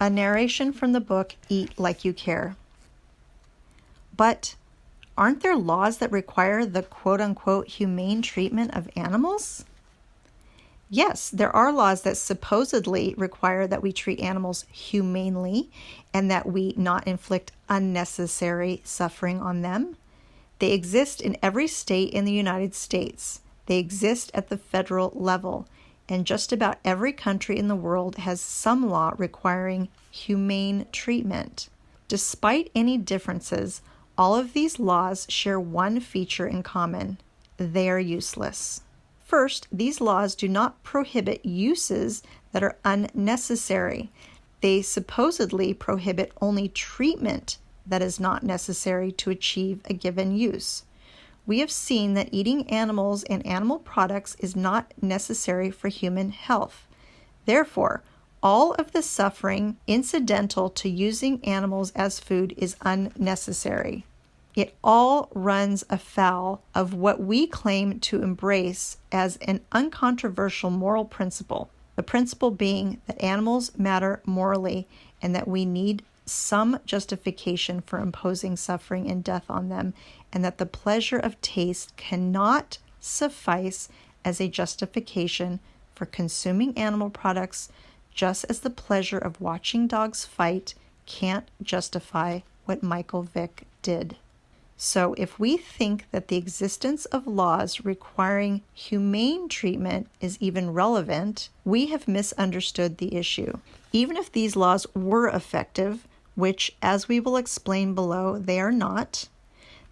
A narration from the book Eat Like You Care. But aren't there laws that require the quote-unquote humane treatment of animals? Yes, there are laws that supposedly require that we treat animals humanely and that we not inflict unnecessary suffering on them. They exist in every state in the United States. They exist at the federal level, and just about every country in the world has some law requiring humane treatment. Despite any differences, all of these laws share one feature in common: they are useless. First, these laws do not prohibit uses that are unnecessary. They supposedly prohibit only treatment that is not necessary to achieve a given use. We have seen that eating animals and animal products is not necessary for human health. Therefore, all of the suffering incidental to using animals as food is unnecessary. It all runs afoul of what we claim to embrace as an uncontroversial moral principle, the principle being that animals matter morally and that we need some justification for imposing suffering and death on them, and that the pleasure of taste cannot suffice as a justification for consuming animal products, just as the pleasure of watching dogs fight can't justify what Michael Vick did. So if we think that the existence of laws requiring humane treatment is even relevant, we have misunderstood the issue. Even if these laws were effective, which, as we will explain below, they are not,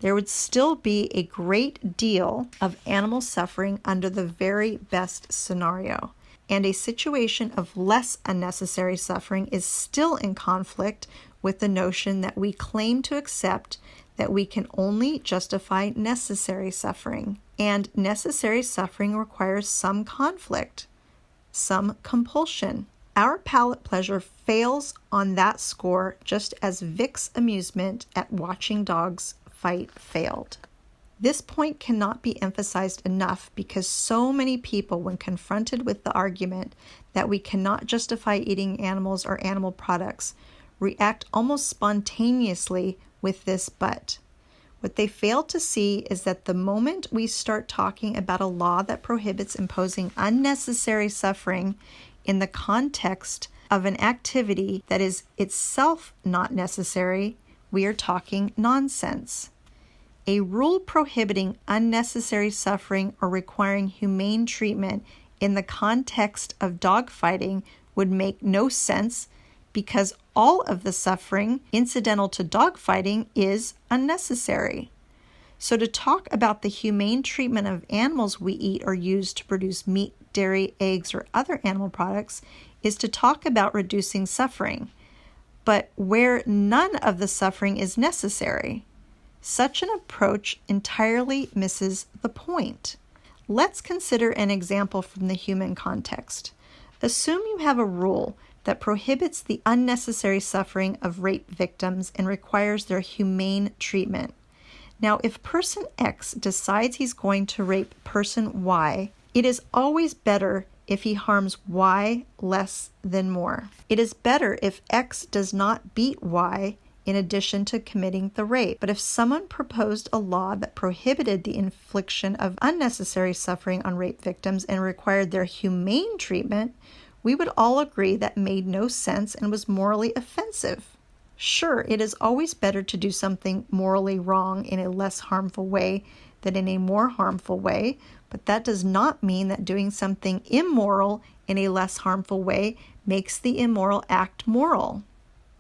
there would still be a great deal of animal suffering under the very best scenario. And a situation of less unnecessary suffering is still in conflict with the notion that we claim to accept, that we can only justify necessary suffering. And necessary suffering requires some conflict, some compulsion. Our palate pleasure fails on that score, just as Vic's amusement at watching dogs fight failed. This point cannot be emphasized enough because so many people, when confronted with the argument that we cannot justify eating animals or animal products, react almost spontaneously with this but. What they fail to see is that the moment we start talking about a law that prohibits imposing unnecessary suffering in the context of an activity that is itself not necessary, we are talking nonsense. A rule prohibiting unnecessary suffering or requiring humane treatment in the context of dogfighting would make no sense because all of the suffering incidental to dogfighting is unnecessary. So to talk about the humane treatment of animals we eat or use to produce meat, dairy, eggs, or other animal products is to talk about reducing suffering, but where none of the suffering is necessary. Such an approach entirely misses the point. Let's consider an example from the human context. Assume you have a rule that prohibits the unnecessary suffering of rape victims and requires their humane treatment. Now, if person X decides he's going to rape person Y, it is always better if he harms Y less than more. It is better if X does not beat Y in addition to committing the rape. But if someone proposed a law that prohibited the infliction of unnecessary suffering on rape victims and required their humane treatment, we would all agree that made no sense and was morally offensive. Sure, it is always better to do something morally wrong in a less harmful way than in a more harmful way, but that does not mean that doing something immoral in a less harmful way makes the immoral act moral.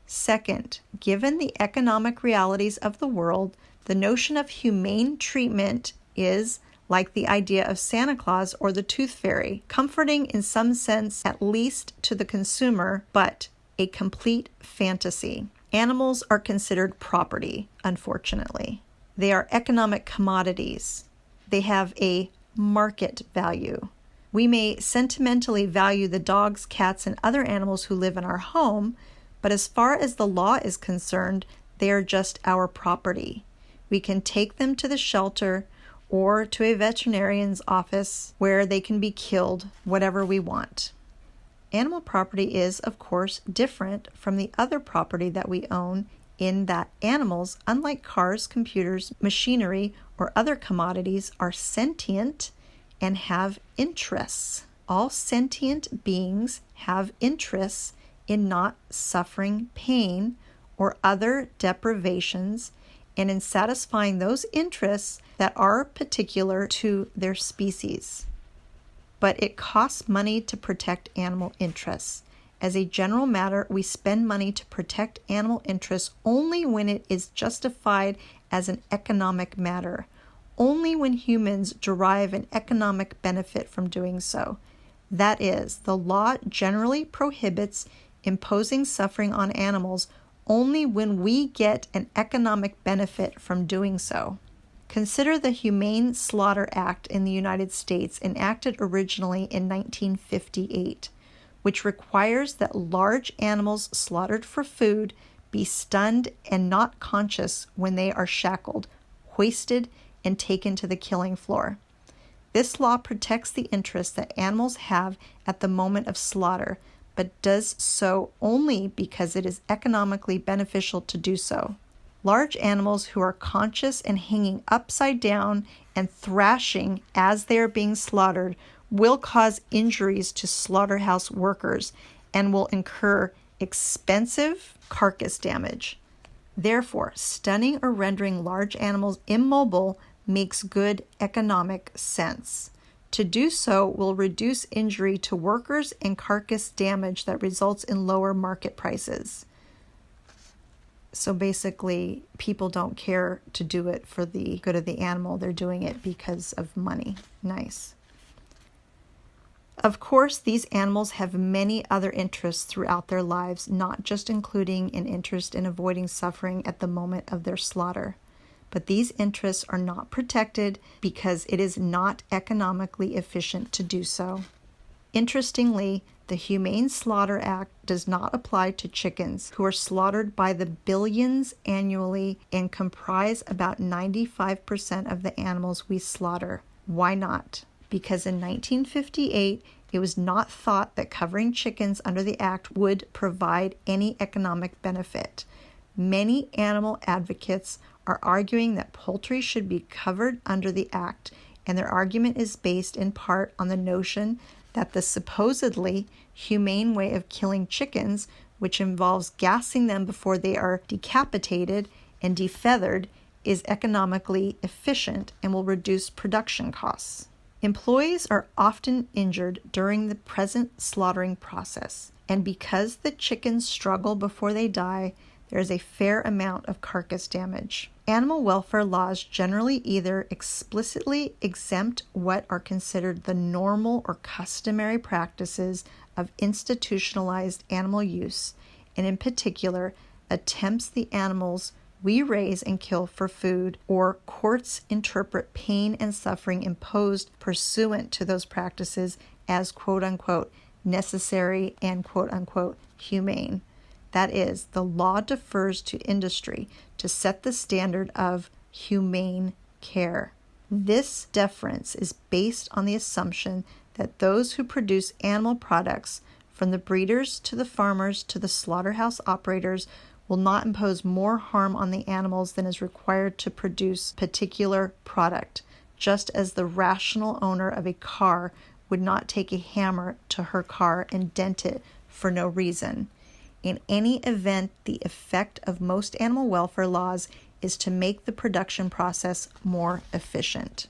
Second, given the economic realities of the world, the notion of humane treatment is, like the idea of Santa Claus or the Tooth Fairy, comforting in some sense, at least to the consumer, but a complete fantasy. Animals are considered property, unfortunately. They are economic commodities. They have a market value. We may sentimentally value the dogs, cats, and other animals who live in our home, but as far as the law is concerned, they are just our property. We can take them to the shelter or to a veterinarian's office where they can be killed, whatever we want. Animal property is, of course, different from the other property that we own in that animals, unlike cars, computers, machinery, or other commodities, are sentient and have interests. All sentient beings have interests in not suffering pain or other deprivations and in satisfying those interests that are particular to their species. But it costs money to protect animal interests. As a general matter, we spend money to protect animal interests only when it is justified as an economic matter, only when humans derive an economic benefit from doing so. That is, the law generally prohibits imposing suffering on animals only when we get an economic benefit from doing so. Consider the Humane Slaughter Act in the United States, enacted originally in 1958, which requires that large animals slaughtered for food be stunned and not conscious when they are shackled, hoisted, and taken to the killing floor. This law protects the interests that animals have at the moment of slaughter, but does so only because it is economically beneficial to do so. Large animals who are conscious and hanging upside down and thrashing as they are being slaughtered will cause injuries to slaughterhouse workers and will incur expensive carcass damage. Therefore, stunning or rendering large animals immobile makes good economic sense. To do so will reduce injury to workers and carcass damage that results in lower market prices. So basically, people don't care to do it for the good of the animal. They're doing it because of money. Nice. Of course, these animals have many other interests throughout their lives, not just including an interest in avoiding suffering at the moment of their slaughter. But these interests are not protected because it is not economically efficient to do so. Interestingly, the Humane Slaughter Act does not apply to chickens, who are slaughtered by the billions annually and comprise about 95% of the animals we slaughter. Why not? Because in 1958, it was not thought that covering chickens under the act would provide any economic benefit. Many animal advocates are arguing that poultry should be covered under the act, and their argument is based in part on the notion that the supposedly humane way of killing chickens, which involves gassing them before they are decapitated and defeathered, is economically efficient and will reduce production costs. Employees are often injured during the present slaughtering process, and because the chickens struggle before they die, there is a fair amount of carcass damage. Animal welfare laws generally either explicitly exempt what are considered the normal or customary practices of institutionalized animal use, and in particular, attempts the animals we raise and kill for food, or courts interpret pain and suffering imposed pursuant to those practices as quote-unquote necessary and quote-unquote humane. That is, the law defers to industry to set the standard of humane care. This deference is based on the assumption that those who produce animal products, from the breeders to the farmers to the slaughterhouse operators, will not impose more harm on the animals than is required to produce particular product, just as the rational owner of a car would not take a hammer to her car and dent it for no reason. In any event, the effect of most animal welfare laws is to make the production process more efficient.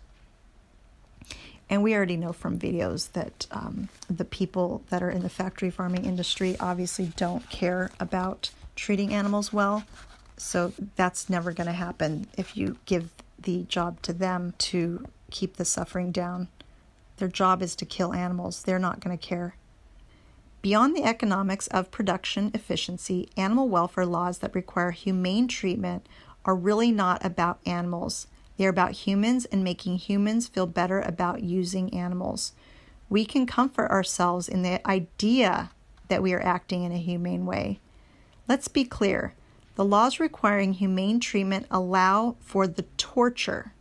And we already know from videos that the people that are in the factory farming industry obviously don't care about treating animals well. So that's never going to happen if you give the job to them to keep the suffering down. Their job is to kill animals. They're not going to care. Beyond the economics of production efficiency, animal welfare laws that require humane treatment are really not about animals. They're about humans and making humans feel better about using animals. We can comfort ourselves in the idea that we are acting in a humane way. Let's be clear. The laws requiring humane treatment allow for the torture,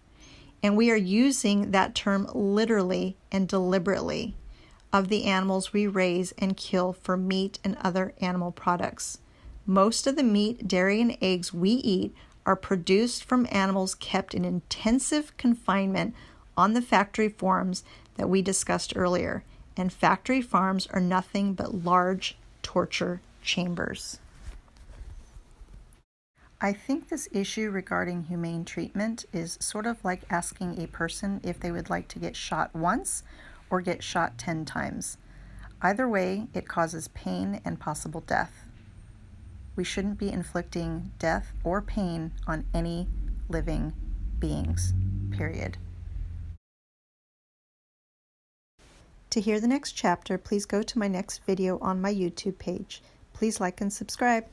and we are using that term literally and deliberately. of the animals we raise and kill for meat and other animal products. Most of the meat, dairy, and eggs we eat are produced from animals kept in intensive confinement on the factory farms that we discussed earlier. And factory farms are nothing but large torture chambers. I think this issue regarding humane treatment is sort of like asking a person if they would like to get shot once or get shot 10 times. Either way, it causes pain and possible death. We shouldn't be inflicting death or pain on any living beings, period. To hear the next chapter, please go to my next video on my YouTube page. Please like and subscribe.